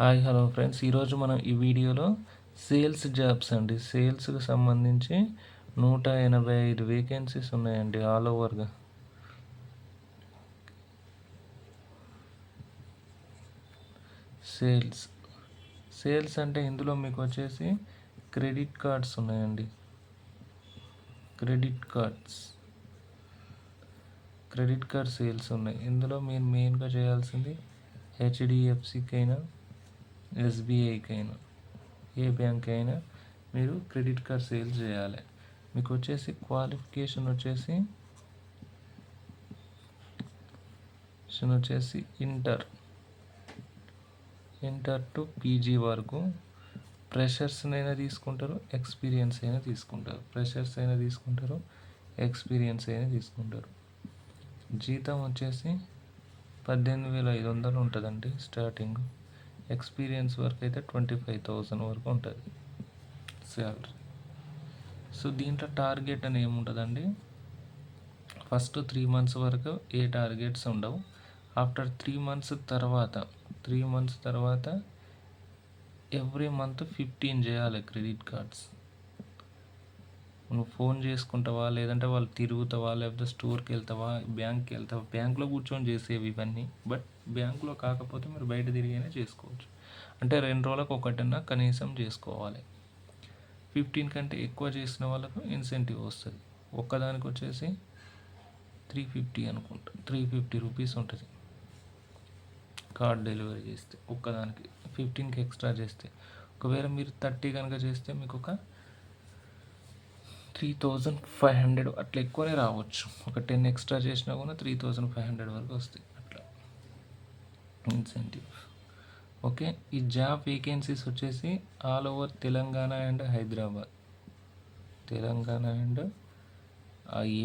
Hi hello friends, ఈరోజు మనం ఈ వీడియోలో సేల్స్ జాబ్స్ అండి. సేల్స్కి సంబంధించి 185 వేకెన్సీస్ ఉన్నాయండి ఆల్ ఓవర్గా. సేల్స్ అంటే ఇందులో మీకు వచ్చేసి క్రెడిట్ కార్డ్స్ ఉన్నాయండి. క్రెడిట్ కార్డ్ సేల్స్ ఉన్నాయి. ఇందులో మీరు మెయిన్గా చేయాల్సింది హెచ్డిఎఫ్సికైనా ఎస్బీఐకైనా ఏ బ్యాంక్ అయినా మీరు క్రెడిట్ కార్డ్ సేల్స్ చేయాలి. మీకు వచ్చేసి క్వాలిఫికేషన్ వచ్చేసి ఇంటర్ టు పీజీ వరకు. ఫ్రెషర్స్నైనా తీసుకుంటారు, ఎక్స్పీరియన్స్ అయినా తీసుకుంటారు. జీతం వచ్చేసి 18,500 ఉంటుందండి స్టార్టింగ్. ఎక్స్పీరియన్స్ వరకు అయితే 25,000 వరకు ఉంటుంది శాలరీ. సో దీంట్లో టార్గెట్ అని ఏముంటుందండి, ఫస్ట్ 3 months వరకు ఏ టార్గెట్స్ ఉండవు. ఆఫ్టర్ 3 months తర్వాత ఎవ్రీ మంత్ 15 చేయాలి క్రెడిట్ కార్డ్స్. నువ్వు ఫోన్ చేసుకుంటావా, లేదంటే వాళ్ళు తిరుగుతావా, లేకపోతే స్టోర్కి వెళ్తావా, బ్యాంక్కి వెళ్తావా. బ్యాంక్లో కూర్చొని చేసేవి ఇవన్నీ, బట్ బ్యాంకులో కాకపోతే మీరు బయట తిరిగైనా చేసుకోవచ్చు. అంటే 2 రోజులకు ఒకటన్నా కనీసం చేసుకోవాలి. 15 కంటే ఎక్కువ చేసిన వాళ్ళకు ఇన్సెంటివ్ వస్తుంది. ఒక్కదానికి వచ్చేసి 350 అనుకుంటా, 350 రూపీస్ ఉంటుంది కార్డ్ డెలివరీ చేస్తే. ఒక్కదానికి 15కి ఎక్స్ట్రా చేస్తే, ఒకవేళ మీరు 30 కనుక చేస్తే మీకు ఒక 3,500 అట్లా ఎక్కువనే రావచ్చు. ఒక 10 ఎక్స్ట్రా చేసినా కూడా 3,500 వరకు వస్తాయి అట్లా ఇన్సెంటివ్. ఓకే, ఈ జాబ్ వేకెన్సీస్ వచ్చేసి all over Telangana and Hyderabad,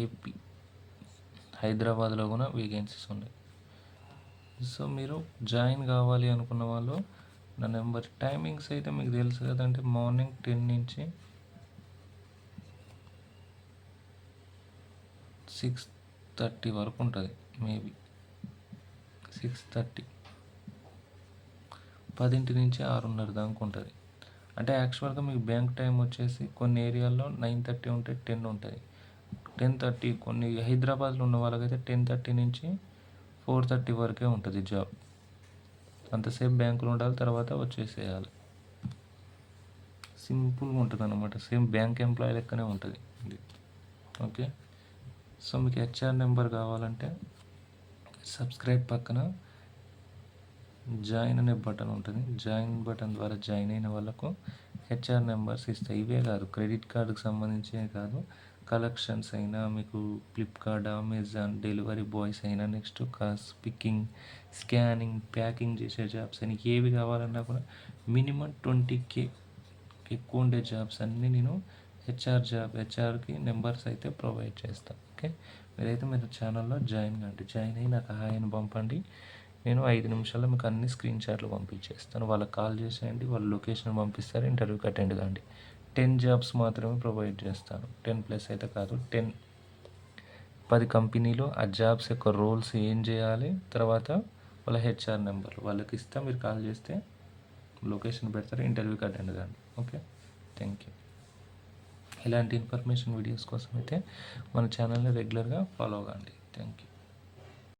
AP, హైదరాబాద్లో కూడా వేకెన్సీస్ ఉన్నాయి. సో మీరు జాయిన్ కావాలి అనుకున్న వాళ్ళు నా నెంబర్. టైమింగ్స్ అయితే మీకు తెలుసు కదంటే, మార్నింగ్ 10 నుంచి 6:30 వరకు ఉంటుంది. మేబీ 6:30, 10 నుంచి 6:30 దాకా ఉంటుంది. అంటే యాక్చువల్గా మీకు బ్యాంక్ టైం వచ్చేసి కొన్ని ఏరియాల్లో 9:30 ఉంటే 10 ఉంటుంది, 10:30. కొన్ని హైదరాబాద్లో ఉన్న వాళ్ళకైతే 10:30 నుంచి 4:30 వరకే ఉంటుంది జాబ్. అంతసేపు బ్యాంకులో ఉండాలి, తర్వాత వచ్చేసేయాలి. సింపుల్గా ఉంటుంది అన్నమాట, సేమ్ బ్యాంక్ ఎంప్లాయీ లెక్కనే ఉంటుంది ఇది. ఓకే, సో మీకు హెచ్ఆర్ నెంబర్ కావాలంటే సబ్స్క్రైబ్ పక్కన జాయిన్ అనే బటన్ ఉంటుంది. జాయిన్ బటన్ ద్వారా జాయిన్ అయిన వాళ్ళకు హెచ్ఆర్ నెంబర్స్ ఇస్తాయి. ఇవే కాదు, క్రెడిట్ కార్డుకి సంబంధించే కాదు, కలెక్షన్స్ అయినా, మీకు ఫ్లిప్కార్ట్, అమెజాన్ డెలివరీ బాయ్స్ అయినా, next cars picking, scanning, packing చేసే జాబ్స్ అని ఏవి కావాలన్నా కూడా మినిమం 20K ఎక్కువ ఉండే జాబ్స్ అన్నీ నేను హెచ్ఆర్కి నెంబర్స్ అయితే ప్రొవైడ్ చేస్తాను. ఓకే, మీరైతే మీరు ఛానల్లో జాయిన్ కండి. జాయిన్ అయ్యి నాకు హాయ్ అని పంపండి. నేను 5 నిమిషాల్లో మీకు అన్ని స్క్రీన్ షాట్లు పంపించేస్తాను. వాళ్ళకి కాల్ చేసేయండి, వాళ్ళ లొకేషన్ పంపిస్తారు, ఇంటర్వ్యూకి అటెండ్ కాండి. 10 జాబ్స్ మాత్రమే ప్రొవైడ్ చేస్తాను, 10+ అయితే కాదు. 10 కంపెనీలు, ఆ జాబ్స్ యొక్క రోల్స్ ఏం చేయాలి, తర్వాత వాళ్ళ హెచ్ఆర్ నెంబర్ వాళ్ళకి ఇస్తా. మీరు కాల్ చేస్తే లొకేషన్ పెడతారు, ఇంటర్వ్యూకి అటెండ్ కాండి. Okay, thank you. ఇలాంటి ఇన్ఫర్మేషన్ వీడియోస్ కోసం అయితే మన ఛానల్ని రెగ్యులర్గా ఫాలో కాండి. Thank you.